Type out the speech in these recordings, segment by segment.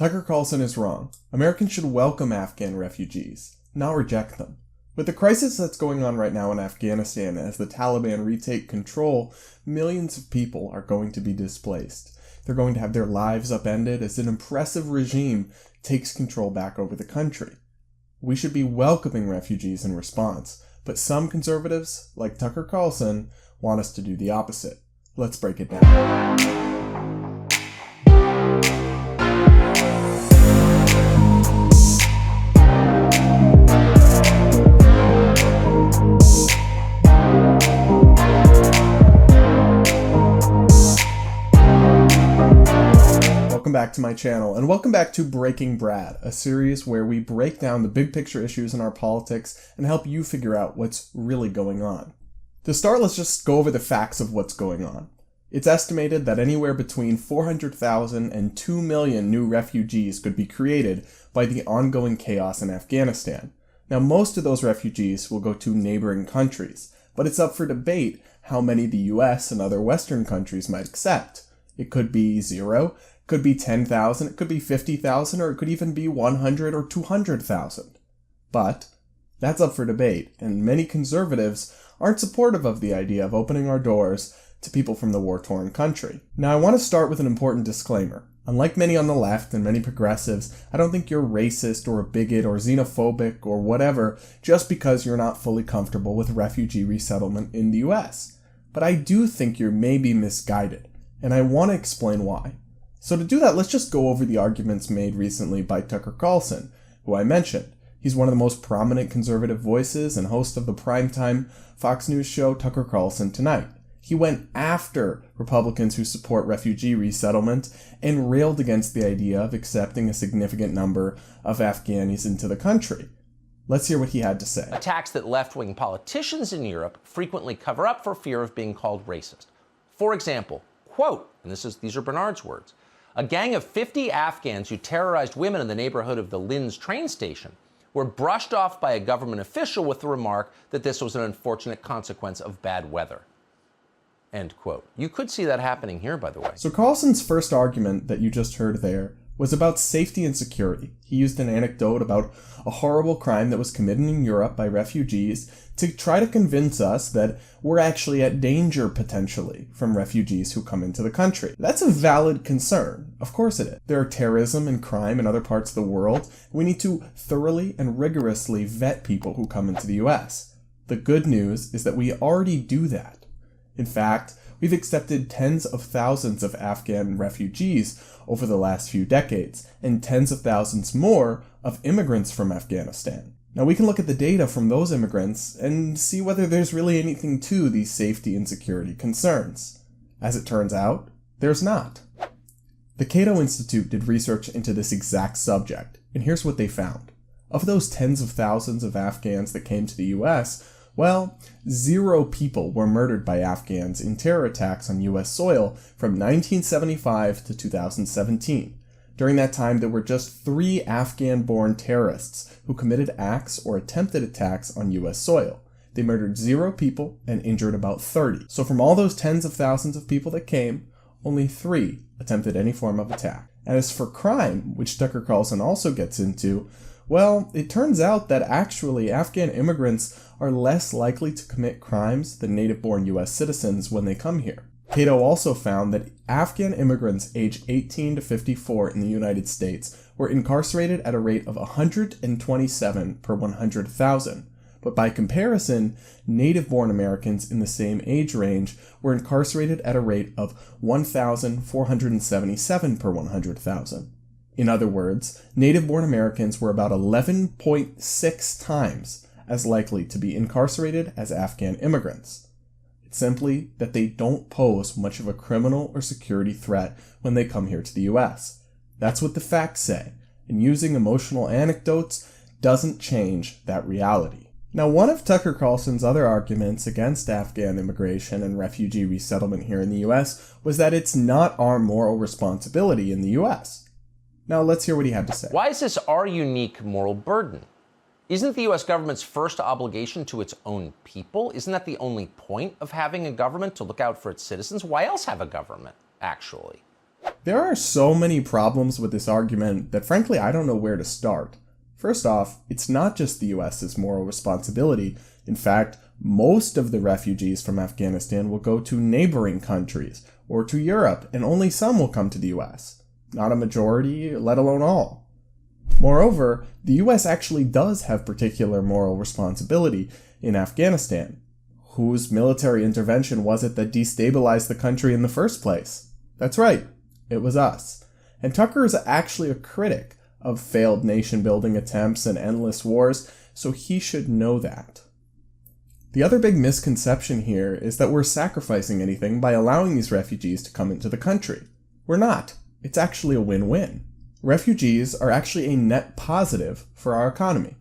Tucker Carlson is wrong. Americans should welcome Afghan refugees, not reject them. With the crisis that's going on right now in Afghanistan as the Taliban retake control, millions of people are going to be displaced. They're going to have their lives upended as an oppressive regime takes control back over the country. We should be welcoming refugees in response, but some conservatives, like Tucker Carlson, want us to do the opposite. Let's break it down. Welcome back to my channel, and welcome back to Breaking Brad, a series where we break down the big picture issues in our politics and help you figure out what's really going on. To start, let's just go over the facts of what's going on. It's estimated that anywhere between 400,000 and 2 million new refugees could be created by the ongoing chaos in Afghanistan. Now, most of those refugees will go to neighboring countries, but it's up for debate how many the US and other Western countries might accept. It could be 0, could be 10,000, it could be 50,000, or it could even be 100 or 200,000. But that's up for debate, and many conservatives aren't supportive of the idea of opening our doors to people from the war-torn country. Now, I want to start with an important disclaimer. Unlike many on the left and many progressives, I don't think you're racist or a bigot or xenophobic or whatever just because you're not fully comfortable with refugee resettlement in the US. But I do think you're maybe misguided, and I want to explain why. So to do that, let's just go over the arguments made recently by Tucker Carlson, who I mentioned. He's one of the most prominent conservative voices and host of the primetime Fox News show Tucker Carlson Tonight. He went after Republicans who support refugee resettlement and railed against the idea of accepting a significant number of Afghanis into the country. Let's hear what he had to say. Attacks that left-wing politicians in Europe frequently cover up for fear of being called racist. For example, quote, and these are Bernard's words, "A gang of 50 Afghans who terrorized women in the neighborhood of the Linz train station were brushed off by a government official with the remark that this was an unfortunate consequence of bad weather." End quote. You could see that happening here, by the way. So Carlson's first argument that you just heard there was about safety and security. He used an anecdote about a horrible crime that was committed in Europe by refugees to try to convince us that we're actually at danger, potentially, from refugees who come into the country. That's a valid concern. Of course it is. There are terrorism and crime in other parts of the world. We need to thoroughly and rigorously vet people who come into the US. The good news is that we already do that. In fact, we've accepted tens of thousands of Afghan refugees over the last few decades, and tens of thousands more of immigrants from Afghanistan. Now, we can look at the data from those immigrants and see whether there's really anything to these safety and security concerns. As it turns out, there's not. The Cato Institute did research into this exact subject, and here's what they found. Of those tens of thousands of Afghans that came to the US, well, 0 people were murdered by Afghans in terror attacks on US soil from 1975 to 2017. During that time, there were just 3 Afghan-born terrorists who committed acts or attempted attacks on US soil. They murdered 0 people and injured about 30. So from all those tens of thousands of people that came, only 3 attempted any form of attack. And as for crime, which Tucker Carlson also gets into, well, it turns out that actually Afghan immigrants are less likely to commit crimes than native-born US citizens when they come here. Cato also found that Afghan immigrants aged 18 to 54 in the United States were incarcerated at a rate of 127 per 100,000. But by comparison, native-born Americans in the same age range were incarcerated at a rate of 1,477 per 100,000. In other words, native-born Americans were about 11.6 times as likely to be incarcerated as Afghan immigrants. It's simply that they don't pose much of a criminal or security threat when they come here to the US. That's what the facts say, and using emotional anecdotes doesn't change that reality. Now, one of Tucker Carlson's other arguments against Afghan immigration and refugee resettlement here in the US was that it's not our moral responsibility in the US. Now, let's hear what he had to say. Why is this our unique moral burden? Isn't the U.S. government's first obligation to its own people? Isn't that the only point of having a government, to look out for its citizens? Why else have a government, actually? There are so many problems with this argument that frankly I don't know where to start. First off, it's not just the US's moral responsibility. In fact, most of the refugees from Afghanistan will go to neighboring countries or to Europe, and only some will come to the US. Not a majority, let alone all. Moreover, the US actually does have particular moral responsibility in Afghanistan. Whose military intervention was it that destabilized the country in the first place? That's right, it was us. And Tucker is actually a critic of failed nation-building attempts and endless wars, so he should know that. The other big misconception here is that we're sacrificing anything by allowing these refugees to come into the country. We're not. It's actually a win-win. Refugees are actually a net positive for our economy.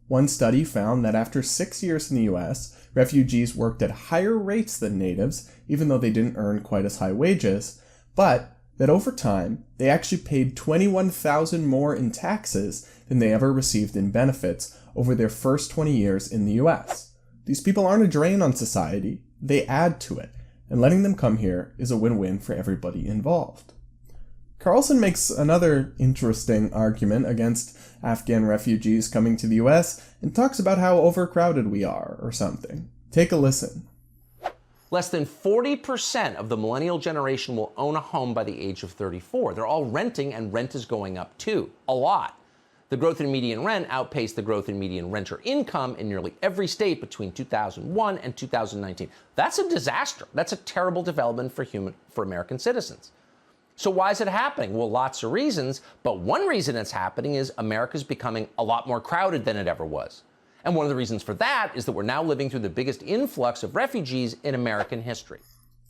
One study found that after 6 years in the US, refugees worked at higher rates than natives, even though they didn't earn quite as high wages, but that over time, they actually paid $21,000 more in taxes than they ever received in benefits over their first 20 years in the US. These people aren't a drain on society, they add to it, and letting them come here is a win-win for everybody involved. Carlson makes another interesting argument against Afghan refugees coming to the US and talks about how overcrowded we are or something. Take a listen. Less than 40% of the millennial generation will own a home by the age of 34. They're all renting, and rent is going up too, a lot. The growth in median rent outpaced the growth in median renter income in nearly every state between 2001 and 2019. That's a disaster. That's a terrible development for American citizens. So why is it happening? Well, lots of reasons, but one reason it's happening is America's becoming a lot more crowded than it ever was. And one of the reasons for that is that we're now living through the biggest influx of refugees in American history.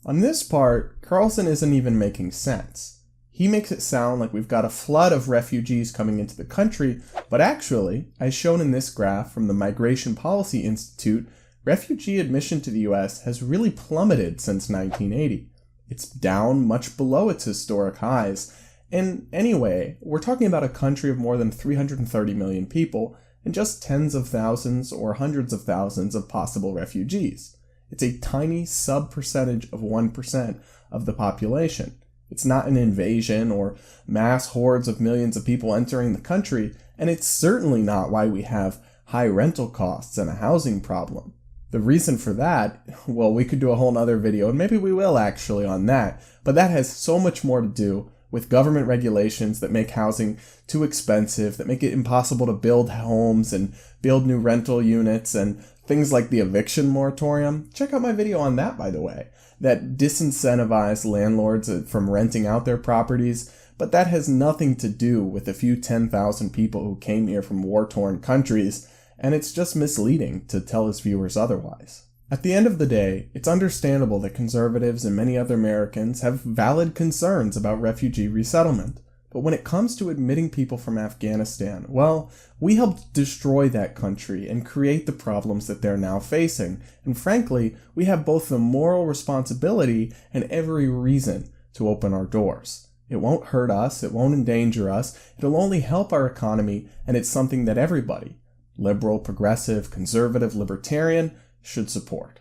On this part, Carlson isn't even making sense. He makes it sound like we've got a flood of refugees coming into the country, but actually, as shown in this graph from the Migration Policy Institute, refugee admission to the US has really plummeted since 1980. It's down much below its historic highs. And anyway, we're talking about a country of more than 330 million people and just tens of thousands or hundreds of thousands of possible refugees. It's a tiny sub-percentage of 1% of the population. It's not an invasion or mass hordes of millions of people entering the country, and it's certainly not why we have high rental costs and a housing problem. The reason for that, well, we could do a whole nother video, and maybe we will actually on that, but that has so much more to do with government regulations that make housing too expensive, that make it impossible to build homes and build new rental units, and things like the eviction moratorium. Check out my video on that, by the way, that disincentivize landlords from renting out their properties, but that has nothing to do with a few 10,000 people who came here from war-torn countries, and it's just misleading to tell his viewers otherwise. At the end of the day, it's understandable that conservatives and many other Americans have valid concerns about refugee resettlement. But when it comes to admitting people from Afghanistan, well, we helped destroy that country and create the problems that they're now facing. And frankly, we have both the moral responsibility and every reason to open our doors. It won't hurt us, it won't endanger us, it'll only help our economy, and it's something that everybody, liberal, progressive, conservative, libertarian, should support.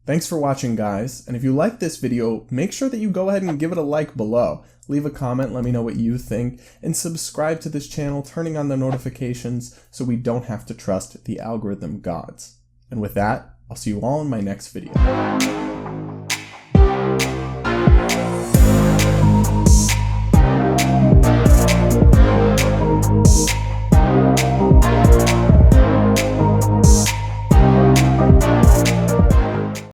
Thanks for watching, guys, and if you like this video, make sure that you go ahead and give it a like below. Leave a comment, let me know what you think, and subscribe to this channel, turning on the notifications so we don't have to trust the algorithm gods. And with that, I'll see you all in my next video.